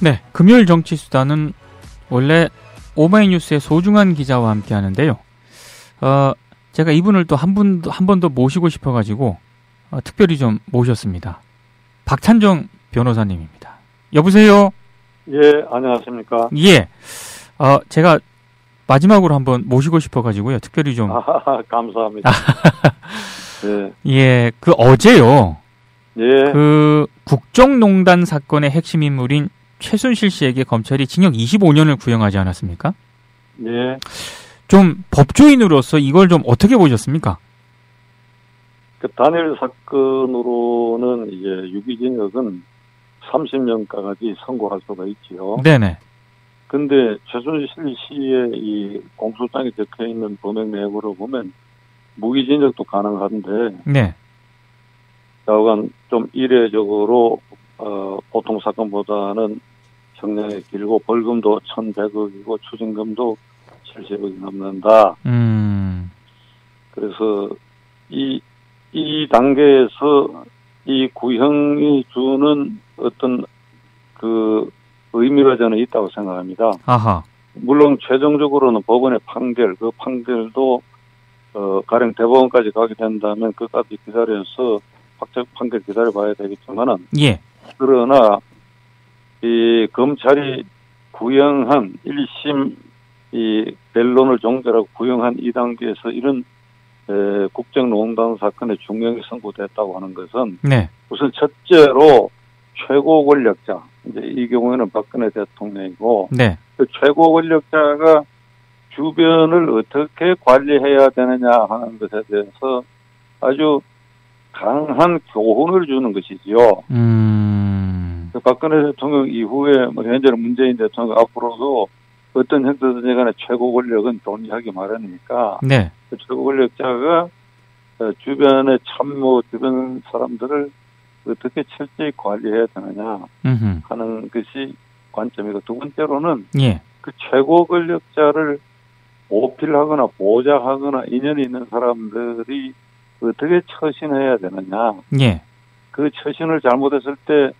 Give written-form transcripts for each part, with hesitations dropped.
네, 금요일 정치수다는 원래 오마이뉴스의 소중한 기자와 함께 하는데요. 제가 이분을 또 한 번 더 모시고 싶어가지고 특별히 좀 모셨습니다. 박찬정 변호사님입니다. 여보세요? 예, 안녕하십니까? 예. 제가 마지막으로 한번 모시고 싶어가지고요. 특별히 좀. 감사합니다. 예. 예, 어제요. 예. 국정농단 사건의 핵심 인물인 최순실 씨에게 검찰이 징역 25년을 구형하지 않았습니까? 예. 좀 법조인으로서 이걸 좀 어떻게 보셨습니까? 그 단일 사건으로는 이제 유기징역은 30년까지 선고할 수가 있지요. 네네. 근데 최순실 씨의 이 공소장에 적혀 있는 범행 내용으로 보면 무기징역도 가능한데, 네. 약간 좀 이례적으로 보통 사건보다는 형량이 길고 벌금도 1,100억이고 추징금도 70억이 넘는다. 그래서 이 단계에서 이 구형이 주는 어떤 그 의미가 저는 있다고 생각합니다. 아하. 물론 최종적으로는 법원의 판결, 그 판결도 가령 대법원까지 가게 된다면 끝까지 기다려서 확정 판결 기다려봐야 되겠지만은, 예. 그러나 이 검찰이 구형한 1심 이 변론을 종결하고 구형한 이 단계에서 이런 국정농단 사건의 중형이 선고됐다고 하는 것은, 네. 우선 첫째로 최고 권력자, 이제 이 경우에는 박근혜 대통령이고, 네. 그 최고 권력자가 주변을 어떻게 관리해야 되느냐 하는 것에 대해서 아주 강한 교훈을 주는 것이지요. 그 박근혜 대통령 이후에 현재는 문재인 대통령 앞으로도 어떤 형태든지 간에 최고 권력은 존재하기 마련이니까, 네. 그 최고 권력자가 주변의 참모, 주변 사람들을 어떻게 철저히 관리해야 되느냐 하는 것이 관점이고, 두 번째로는 예. 그 최고 권력자를 보필하거나 보좌하거나 인연이 있는 사람들이 어떻게 처신해야 되느냐. 예. 그 처신을 잘못했을 때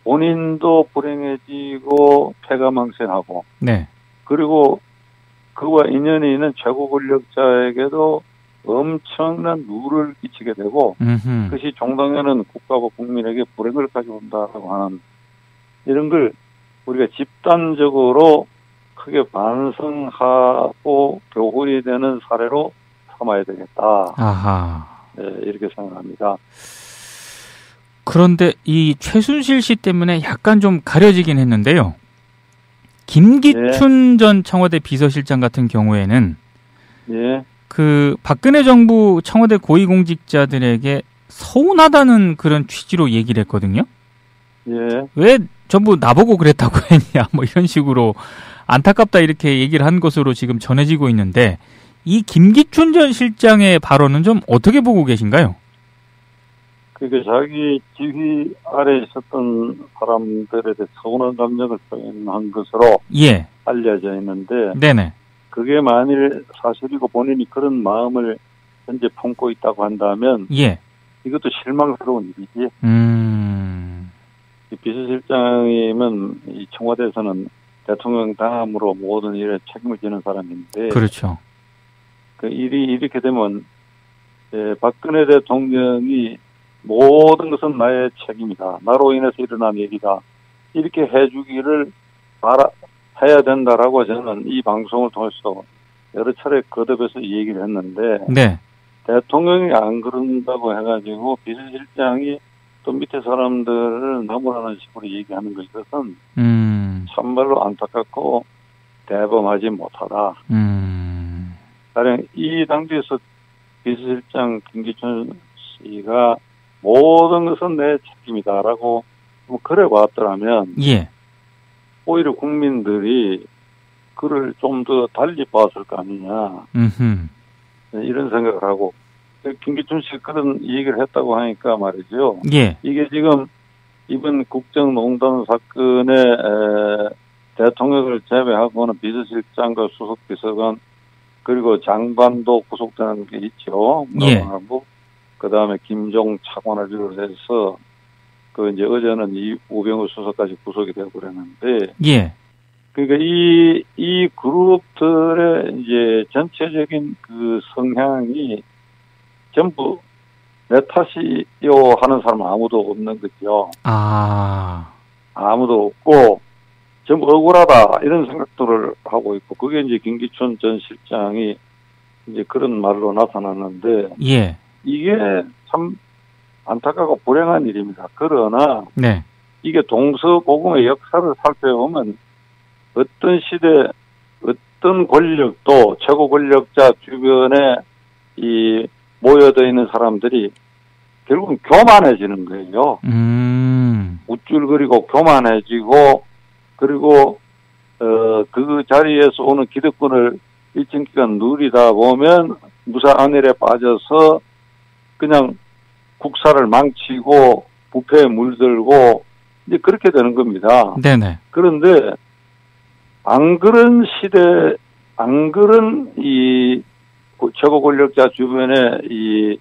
본인도 불행해지고 패가망신하고, 네. 그리고 그와 인연이 있는 최고 권력자에게도 엄청난 누를 끼치게 되고, 그것이 종당에는 국가와 국민에게 불행을 가져온다고 하는, 이런 걸 우리가 집단적으로 크게 반성하고 교훈이 되는 사례로 삼아야 되겠다. 아하. 네, 이렇게 생각합니다. 그런데 이 최순실 씨 때문에 약간 좀 가려지긴 했는데요. 김기춘 전 청와대 비서실장 같은 경우에는 예. 그 박근혜 정부 청와대 고위공직자들에게 서운하다는 그런 취지로 얘기를 했거든요. 예. 왜 전부 나보고 그랬다고 했냐, 뭐 이런 식으로 안타깝다 이렇게 얘기를 한 것으로 지금 전해지고 있는데, 이 김기춘 전 실장의 발언은 좀 어떻게 보고 계신가요? 그러니까 자기 지휘 아래 있었던 사람들에 대해 서운한 감정을 표현한 것으로 예. 알려져 있는데, 네네. 그게 만일 사실이고 본인이 그런 마음을 현재 품고 있다고 한다면, 예. 이것도 실망스러운 일이지. 이 비서실장이면 이 청와대에서는 대통령 다음으로 모든 일에 책임을 지는 사람인데, 그렇죠. 그 일이 이렇게 되면 박근혜 대통령이 모든 것은 나의 책임이다, 나로 인해서 일어난 일이다, 이렇게 해주기를 해야 된다라고 저는 이 방송을 통해서 여러 차례 거듭해서 얘기를 했는데, 네. 대통령이 안 그런다고 해가지고 비서실장이 또 밑에 사람들을 나무라는 식으로 얘기하는 것은 참말로 안타깝고 대범하지 못하다. 가령 이 단계에서 비서실장 김기춘 씨가 모든 것은 내 책임이다라고 그래 왔더라면, 예. 오히려 국민들이 그를 좀 더 달리 봤을 거 아니냐. 이런 생각을 하고, 김기춘 씨 그런 얘기를 했다고 하니까 말이죠. 예. 이게 지금 이번 국정농단 사건에 대통령을 제외하고는 비서실장과 수석비서관 그리고 장관도 구속되는 게 있죠. 예. 그 다음에 김종 차관을 비롯해서 이제 어제는 이 우병우 수석까지 구속이 되어버렸는데, 예. 그러니까 이 그룹들의 이제 전체적인 그 성향이 전부 내 탓이요 하는 사람은 아무도 없는 거죠. 아무도 없고, 전부 억울하다 이런 생각들을 하고 있고, 그게 이제 김기춘 전 실장이 이제 그런 말로 나타났는데, 예. 이게 참 안타깝고 불행한 일입니다. 그러나 네. 이게 동서고금의 역사를 살펴보면 어떤 시대 어떤 권력도 최고 권력자 주변에 이 모여져 있는 사람들이 결국은 교만해지는 거예요. 우쭐거리고 교만해지고, 그리고 그 자리에서 오는 기득권을 일정 기간 누리다 보면 무사안일에 빠져서 그냥 국사를 망치고 부패에 물들고 이제 그렇게 되는 겁니다. 네네. 그런데 안 그런 시대, 안 그런 이 최고 권력자 주변에 이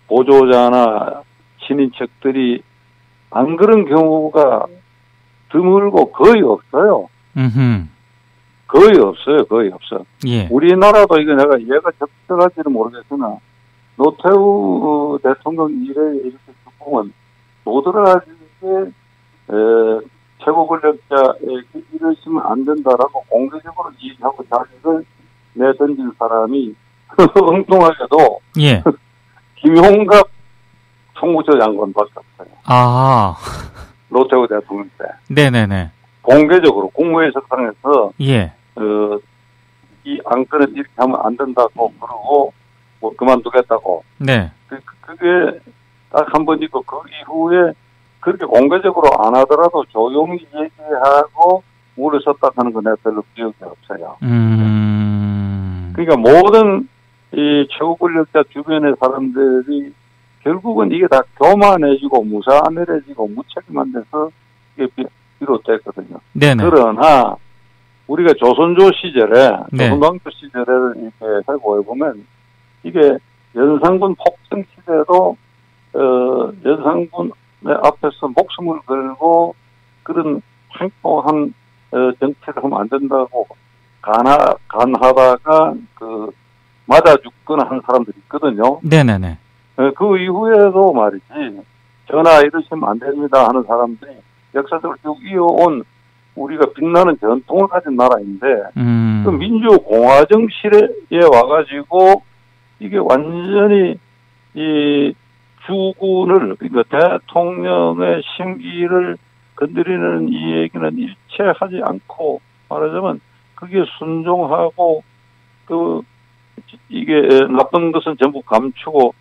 보조자나 친인척들이 안 그런 경우가 드물고 거의 없어요. 거의 없어. 예. 우리나라도 이거 내가 얘가 적절할지는 모르겠으나 노태우 대통령 이래 이렇게 보면 노들어가지게 최고 권력자에게 이러시면 안 된다라고 공개적으로 얘기하고 자기를 내던진 사람이 엉뚱하게도 예. 김용갑 총무처 장관밖에 없어요. 노태우 대통령 때. 네네네. 공개적으로 국무회의석상에서 예. 이 안건을 이렇게 하면 안 된다고 그러고 뭐 그만두겠다고. 네. 그게 딱 한 번 있고 그 이후에 그렇게 공개적으로 안 하더라도 조용히 얘기하고 물러섰다 하는 건 내가 별로 기억이 없어요. 그러니까 모든 이 최고 권력자 주변의 사람들이 결국은 이게 다 교만해지고 무사안일해지고 무책임한 데서 이게 비롯됐거든요. 네네. 그러나 우리가 조선조 시절에, 네. 조선왕조 시절을 이렇게 살펴보면 이게 연산군 폭정 시대도 연산군의 앞에서 목숨을 걸고 그런 횡포한 정치를 하면 안 된다고 간하다가 맞아 죽거나 한 사람들이 있거든요. 네네네. 그 이후에도 말이지 전하 이러시면 안 됩니다 하는 사람들이 역사적으로 쭉 이어온 우리가 빛나는 전통을 가진 나라인데 그 민주공화정 시대에 와가지고 이게 완전히 이 주군을 그러니까 대통령의 심기를 건드리는 이 얘기는 일체 하지 않고 말하자면 그게 순종하고 이게 나쁜 것은 전부 감추고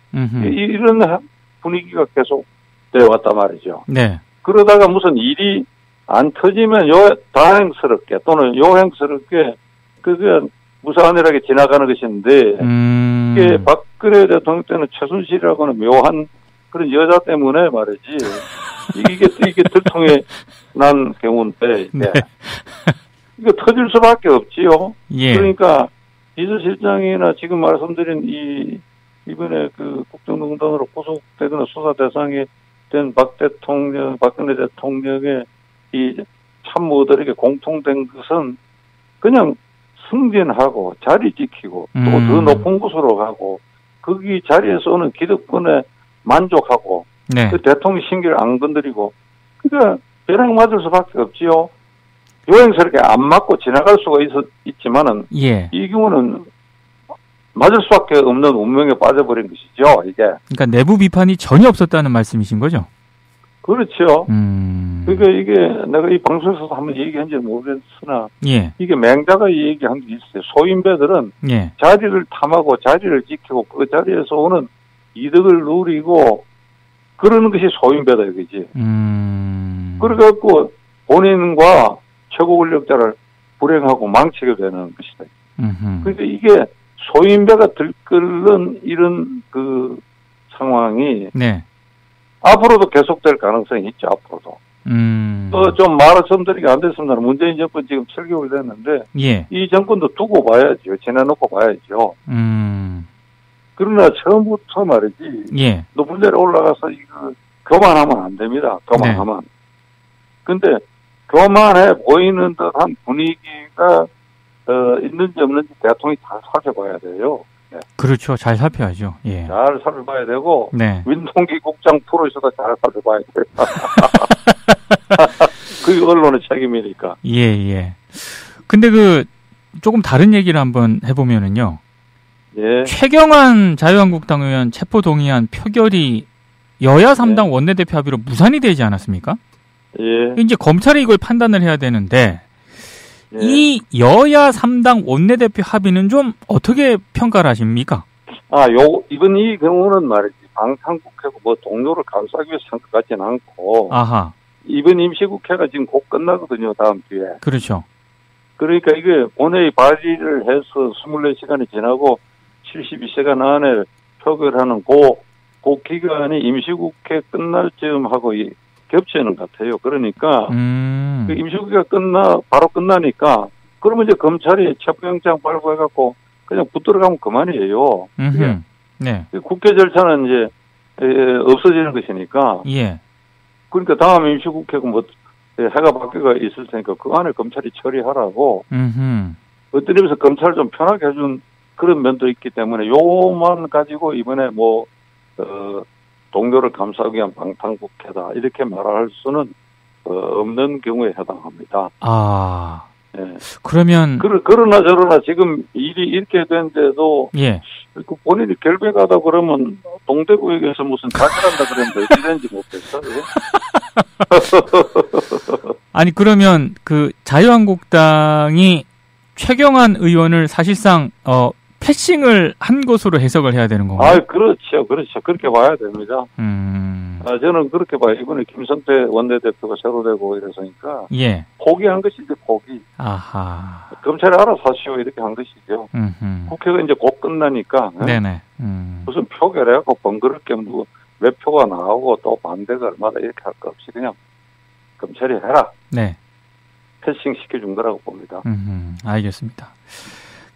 이런 분위기가 계속 되어 왔단 말이죠. 네. 그러다가 무슨 일이 안 터지면 다행스럽게 또는 요행스럽게 그게 무사안일하게 지나가는 것인데 이게 박근혜 대통령 때는 최순실이라고 하는 묘한 그런 여자 때문에 말이지 이게 들통에 난 경우인데 네. 이거 터질 수밖에 없지요. 예. 그러니까 비서실장이나 지금 말씀드린 이번에 그 국정농단으로 구속되거나 수사 대상이 된 박근혜 대통령의 이 참모들에게 공통된 것은 그냥 승진하고 자리 지키고 또 더 높은 곳으로 가고 거기 자리에서 오는 기득권에 만족하고 네. 그 대통령 심기를 안 건드리고 그러니까 배랑 맞을 수밖에 없지요. 요행스럽게 안 맞고 지나갈 수가 있지만은 예. 이 경우는 맞을 수밖에 없는 운명에 빠져버린 것이죠. 이게. 그러니까 내부 비판이 전혀 없었다는 말씀이신 거죠? 그렇죠. 그러니까 이게 내가 이 방송에서도 한번 얘기한지 모르겠으나 예. 이게 맹자가 얘기한 게 있어요. 소인배들은 예. 자리를 탐하고 자리를 지키고 그 자리에서 오는 이득을 누리고 그러는 것이 소인배다 이거지. 그래갖고 본인과 최고 권력자를 불행하고 망치게 되는 것이다. 그러니까 이게 소인배가 들끓는 이런 그 상황이 네. 앞으로도 계속될 가능성이 있죠. 앞으로도. 좀 말씀드리기 안 됐습니다. 문재인 정권 지금 7개월 됐는데 예. 이 정권도 두고 봐야죠. 지내놓고 봐야죠. 그러나 처음부터 말이지 예. 높은 데로 올라가서 이거 교만하면 안 됩니다. 교만하면. 근데 교만해 보이는 듯한 분위기가 있는지 없는지 대통령이 잘 살펴봐야 돼요. 네. 그렇죠. 잘 살펴야죠. 예. 잘 살펴봐야 되고 네. 민동기 국장 프로에서도 잘 살펴봐야 돼요. 그게 언론의 책임이니까. 예. 근데 조금 다른 얘기를 한번 해보면은요. 예. 최경환 자유한국당 의원 체포 동의안 표결이 여야 3당 원내대표 합의로 무산이 되지 않았습니까? 예. 이제 검찰이 이걸 판단을 해야 되는데 이 여야 3당 원내대표 합의는 좀 어떻게 평가를 하십니까? 이번 이 경우는 말이지 방탄국회고 뭐 동료를 감싸기 위해서 한 것 같지는 않고. 아하. 이번 임시국회가 지금 곧 끝나거든요, 다음 주에. 그렇죠. 그러니까 이게 본회의 발의를 해서 24시간이 지나고 72시간 안에 표결하는 그 기간이 임시국회 끝날 즈음하고 겹치는 것 같아요. 그러니까 그 임시국회가 바로 끝나니까 그러면 이제 검찰이 체포영장 발부해갖고 그냥 붙들어가면 그만이에요. 네. 국회 절차는 이제 없어지는 것이니까. 예. 그러니까 다음 임시국회가 뭐 해가 바뀌가 있을 테니까 그 안에 검찰이 처리하라고. 어떤 의미에서 검찰을 좀 편하게 해준 그런 면도 있기 때문에 요만 가지고 이번에 동료를 감싸기 위한 방탄국회다 이렇게 말할 수는 없는 경우에 해당합니다. 네. 그러면 그러나 저러나 지금 일이 이렇게 된데도 예. 그 본인이 결백하다 그러면 동대구역에서 무슨 자살한다 그랬는데 어찌 된지 모르겠어요. 아니 그러면 그 자유한국당이 최경환 의원을 사실상 패싱을 한 것으로 해석을 해야 되는 건가요? 그렇죠. 그렇게 봐야 됩니다. 저는 그렇게 봐요. 이번에 김성태 원내대표가 새로 되고 이래서니까. 예. 포기한 것이죠, 포기. 아하. 검찰이 알아서 하시오, 이렇게 한 것이죠. 국회가 이제 곧 끝나니까. 네네. 무슨 표결해갖고 번거롭게 몇 표가 나오고 또 반대가 얼마나 이렇게 할 거 없이 그냥 검찰이 해라. 네. 패싱 시켜준 거라고 봅니다. 알겠습니다.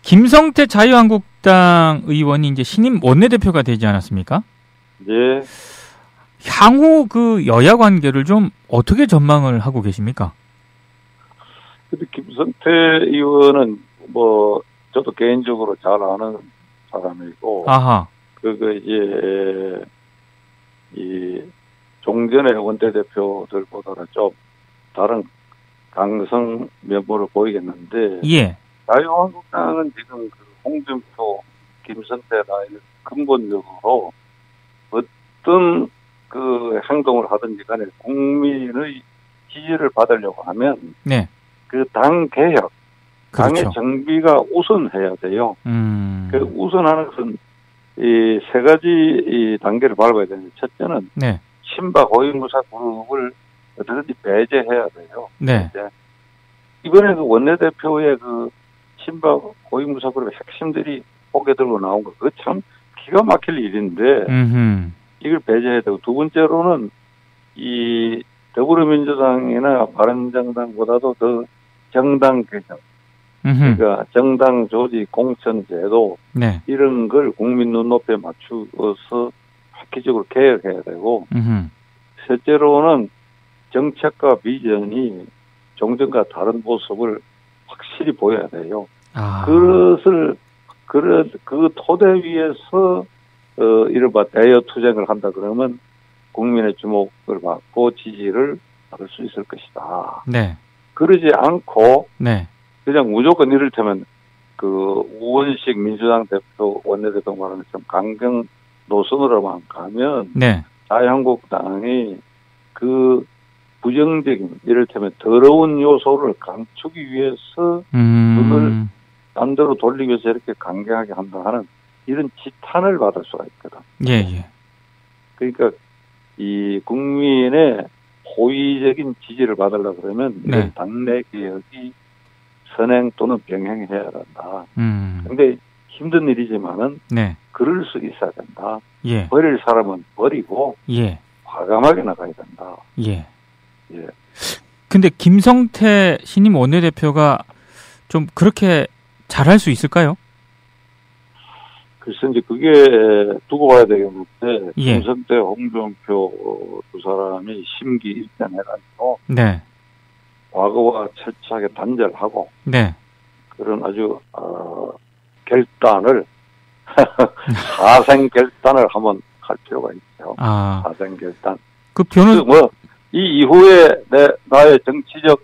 김성태 자유한국당 의원이 이제 신임 원내대표가 되지 않았습니까? 예. 향후 그 여야 관계를 좀 어떻게 전망을 하고 계십니까? 근데 김성태 의원은 저도 개인적으로 잘 아는 사람이고. 아하. 이 종전의 원내대표들보다는 좀 다른 강성 면모를 보이겠는데. 예. 자유한국당은 지금 홍준표, 김성태 라인을 근본적으로 어떤 행동을 하든지 간에 국민의 지지를 받으려고 하면 네. 그 당 개혁, 그렇죠. 당의 정비가 우선해야 돼요. 그 우선하는 것은 이 세 가지 단계를 밟아야 되는데 첫째는 네. 친박 고위무사 그룹을 어떻게든지 배제해야 돼요. 네. 이번에 그 원내대표의 친박 고위무사 그룹의 핵심들이 포개 들고 나온 거 그거 참 기가 막힐 일인데 이걸 배제해야 되고 두 번째로는 이 더불어민주당이나 바른정당보다도 더 정당 개정 그러니까 정당 조직 공천제도 네. 이런 걸 국민 눈높이에 맞추어서 획기적으로 개혁해야 되고 셋째로는 정책과 비전이 종전과 다른 모습을 확실히 보여야 돼요. 그것을 그 토대 위에서 이른바 대여 투쟁을 한다 그러면 국민의 주목을 받고 지지를 받을 수 있을 것이다. 네. 그러지 않고 네. 그냥 무조건 이를테면 우원식 민주당 대표 원내대표 말하는 좀 강경 노선으로만 가면 네. 자유한국당이 그 부정적인 이를테면 더러운 요소를 감추기 위해서 그걸 딴 데로 돌리기 위해서 이렇게 강경하게 한다 하는 이런 지탄을 받을 수가 있거든. 예. 그러니까 이 국민의 호의적인 지지를 받으려고 그러면 네. 당내 개혁이 선행 또는 병행해야 된다. 근데 힘든 일이지만은 네. 그럴 수 있어야 된다. 예. 버릴 사람은 버리고 예. 과감하게 나가야 된다. 예. 근데 김성태 신임 원내대표가 좀 그렇게 잘할 수 있을까요? 글쎄, 이제 그게 두고 봐야 되겠는데, 예. 김성태, 홍준표 두 사람이 심기일전해가지고, 네. 과거와 철저하게 단절하고, 네. 그런 아주, 결단을, 사생 결단을 한번 할 필요가 있죠. 아. 사생 결단. 그 이 이후에 나의 정치적,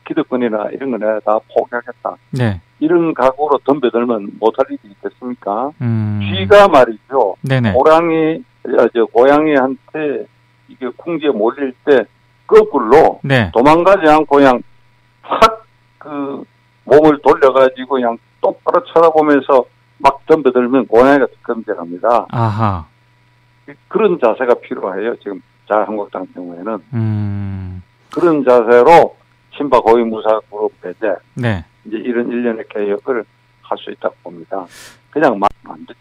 기득권이나 이런 거 내가 다 포기하겠다. 네. 이런 각오로 덤벼들면 못할 일이 있겠습니까? 쥐가 말이죠. 네네. 고양이한테 이게 궁지에 몰릴 때 거꾸로 네. 도망가지 않고 그냥 확 몸을 돌려가지고 그냥 똑바로 쳐다보면서 막 덤벼들면 고양이가 득점질합니다. 아하. 그런 자세가 필요해요. 지금 자유한국당 경우에는. 그런 자세로 친박 고위 무사 그룹 배제. 네. 이제 이런 일련의 개혁을 할 수 있다고 봅니다. 그냥 막 안 되지.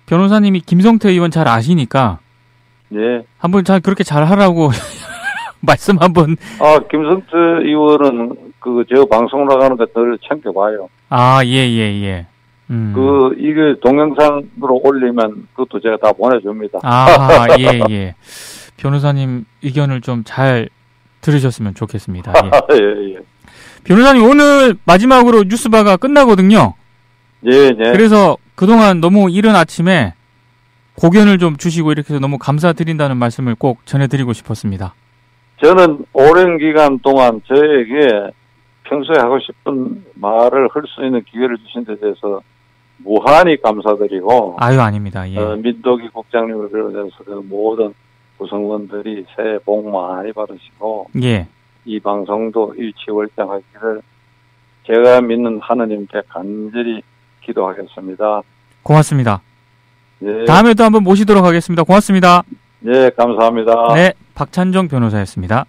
변호사님이 김성태 의원 잘 아시니까. 예. 한번 그렇게 잘 하라고 말씀 한번. 김성태 의원은 저 방송 나가는 거 늘 챙겨봐요. 예. 이게 동영상으로 올리면 그것도 제가 다 보내줍니다. 예. 변호사님 의견을 좀 잘 들으셨으면 좋겠습니다. 예. 예. 변호사님 오늘 마지막으로 뉴스바가 끝나거든요. 예. 그래서 그동안 너무 이른 아침에 고견을 좀 주시고 이렇게 해서 너무 감사드린다는 말씀을 꼭 전해드리고 싶었습니다. 저는 오랜 기간 동안 저에게 평소에 하고 싶은 말을 할 수 있는 기회를 주신 데 대해서 무한히 감사드리고. 아닙니다. 예. 민덕기 국장님을 비롯해서 모든 구성원들이 새해 복 많이 받으시고. 예. 이 방송도 일치월장하기를 제가 믿는 하느님께 간절히 기도하겠습니다. 고맙습니다. 예. 다음에도 한번 모시도록 하겠습니다. 고맙습니다. 네, 감사합니다. 네, 박찬종 변호사였습니다.